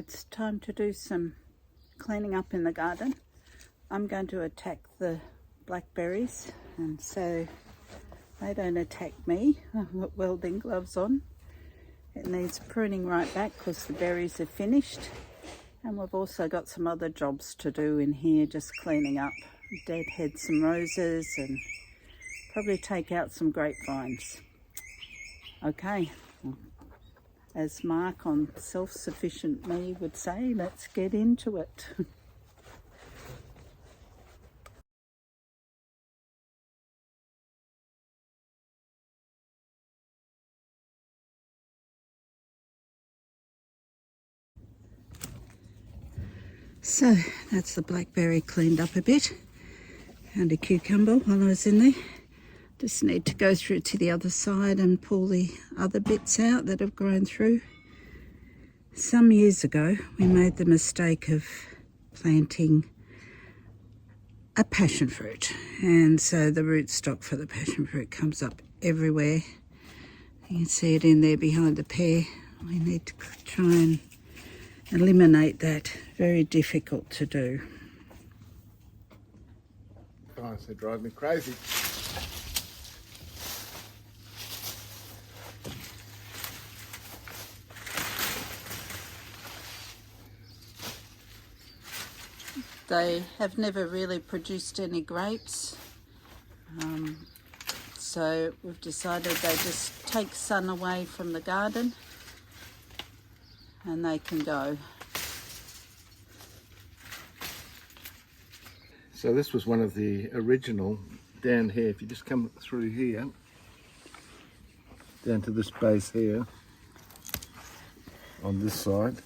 it's time to do some cleaning up in the garden. I'm going to attack the blackberries, and so they don't attack me. I've got welding gloves on. It needs pruning right back because the berries are finished, and we've also got some other jobs to do in here, just cleaning up, deadhead some roses and probably take out some grapevines. Okay, as Mark on Self-Sufficient Me would say, let's get into it. So that's the blackberry cleaned up a bit, and a cucumber while I was in there. Just need to go through to the other side and pull the other bits out that have grown through. Some years ago we made the mistake of planting a passion fruit, and so the rootstock for the passion fruit comes up everywhere. You can see it in there behind the pear. We need to try and eliminate that. Very difficult to do. Guys, they drive me crazy. They have never really produced any grapes, so we've decided they just take sun away from the garden and they can go. So this was one of the original down here. If you just come through here, down to this base here, on this side.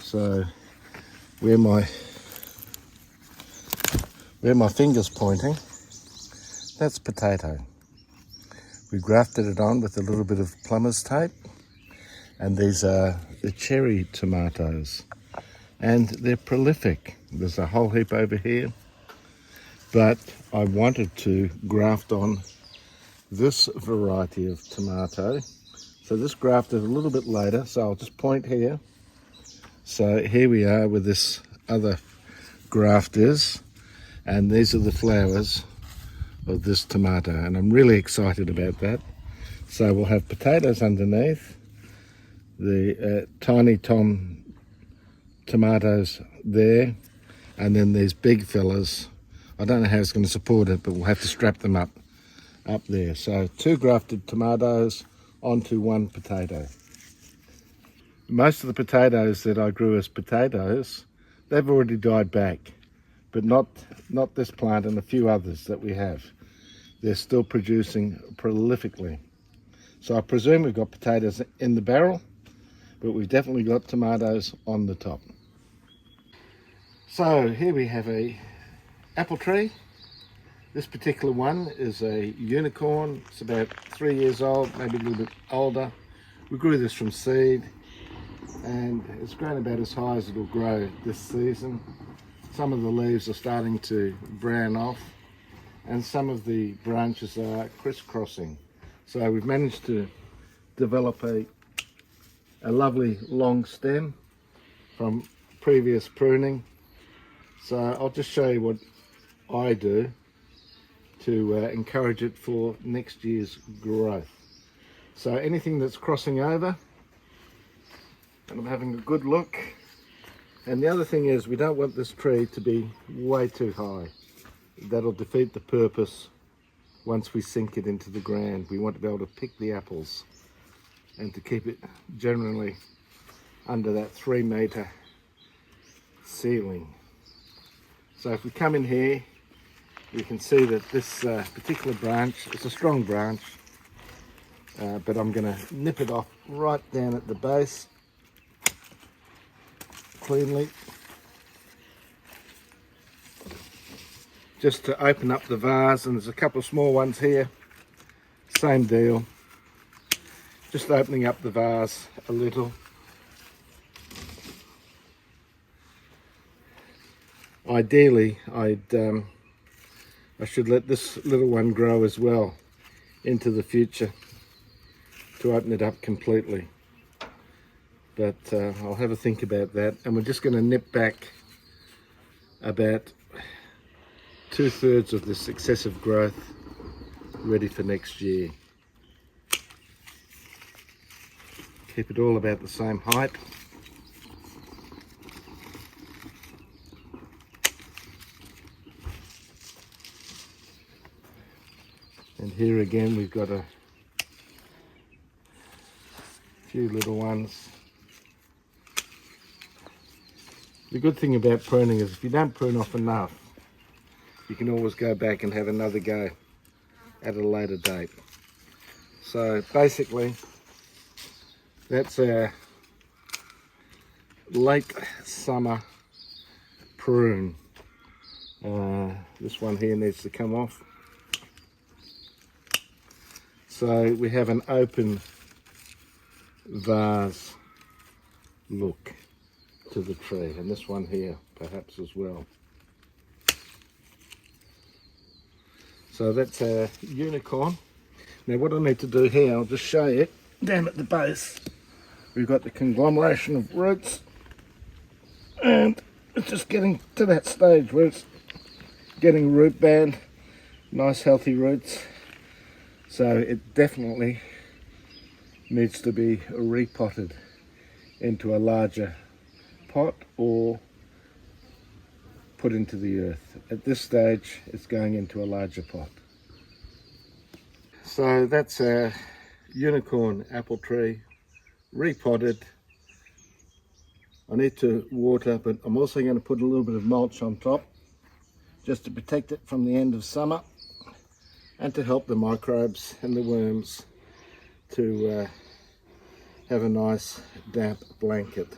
So where my finger's pointing, that's potato. We grafted it on with a little bit of plumber's tape, and these are the cherry tomatoes, and they're prolific. There's a whole heap over here, but I wanted to graft on this variety of tomato, so this grafted a little bit later, so I'll just point here. So here we are with this other graft is, and these are the flowers of this tomato, and I'm really excited about that. So we'll have potatoes underneath, the tiny tom tomatoes there, and then these big fellas. I don't know how it's going to support it, but we'll have to strap them up there. So 2 grafted tomatoes onto 1 potato. Most of the potatoes that I grew as potatoes, they've already died back, but not this plant and a few others that we have. They're still producing prolifically. So I presume we've got potatoes in the barrel, but we've definitely got tomatoes on the top. So here we have a apple tree. This particular one is a unicorn. It's about 3 years old, maybe a little bit older. We grew this from seed, and it's grown about as high as it'll grow this season. Some of the leaves are starting to brown off, and some of the branches are crisscrossing. So we've managed to develop a lovely long stem from previous pruning. So I'll just show you what I do to encourage it for next year's growth. So anything that's crossing over, and I'm having a good look. And the other thing is, we don't want this tree to be way too high. That'll defeat the purpose once we sink it into the ground. We want to be able to pick the apples and to keep it generally under that 3 metre ceiling. So if we come in here, you can see that this particular branch is a strong branch, but I'm going to nip it off right down at the base cleanly, just to open up the vase. And there's a couple of small ones here, same deal, just opening up the vase a little. Ideally I should let this little one grow as well into the future to open it up completely. but I'll have a think about that. And we're just going to nip back about 2/3 of this excessive growth ready for next year. Keep it all about the same height. And here again we've got a few little ones. The good thing about pruning is if you don't prune off enough, you can always go back and have another go at a later date. So basically that's our late summer prune. This one here needs to come off. So we have an open vase look to the tree, and this one here perhaps as well. So that's our unicorn. Now what I need to do here, I'll just show you down at the base. We've got the conglomeration of roots, and it's just getting to that stage where it's getting root bound, nice healthy roots. So it definitely needs to be repotted into a larger pot or put into the earth. At this stage it's going into a larger pot. So that's our unicorn apple tree repotted. I need to water, but I'm also going to put a little bit of mulch on top just to protect it from the end of summer and to help the microbes and the worms to have a nice damp blanket.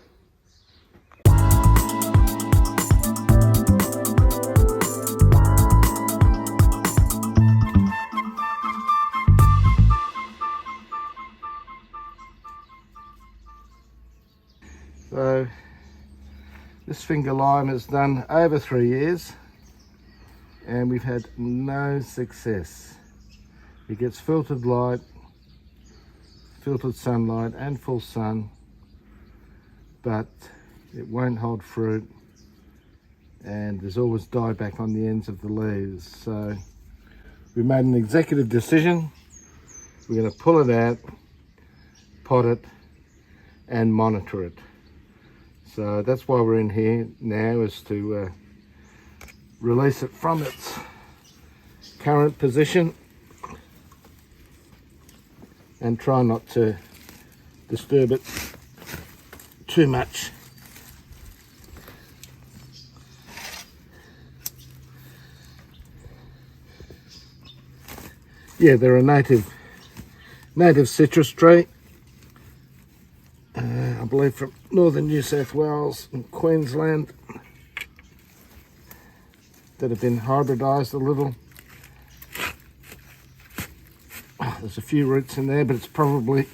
So this finger lime is done over 3 years and we've had no success. It gets filtered light, filtered sunlight and full sun, but it won't hold fruit, and there's always dieback on the ends of the leaves. So we made an executive decision. We're going to pull it out, pot it and monitor it. So that's why we're in here now, is to release it from its current position and try not to disturb it too much. Yeah, they're a native citrus tree, I believe from northern New South Wales and Queensland, that have been hybridised a little. Oh, there's a few roots in there, but it's probably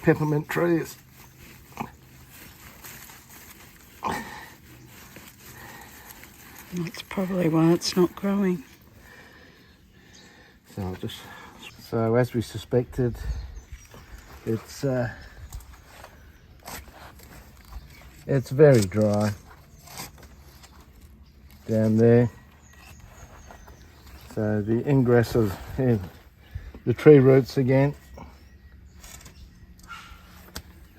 peppermint trees. That's probably why it's not growing. So as we suspected, it's very dry down there. So the ingress of the tree roots again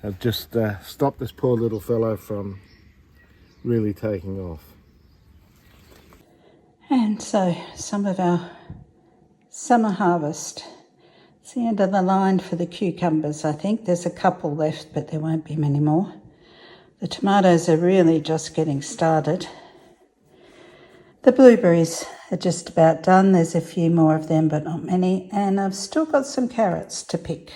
have just stopped this poor little fellow from really taking off. And so some of our summer harvest. It's the end of the line for the cucumbers, I think. There's a couple left, but there won't be many more. The tomatoes are really just getting started. The blueberries are just about done. There's a few more of them, but not many. And I've still got some carrots to pick.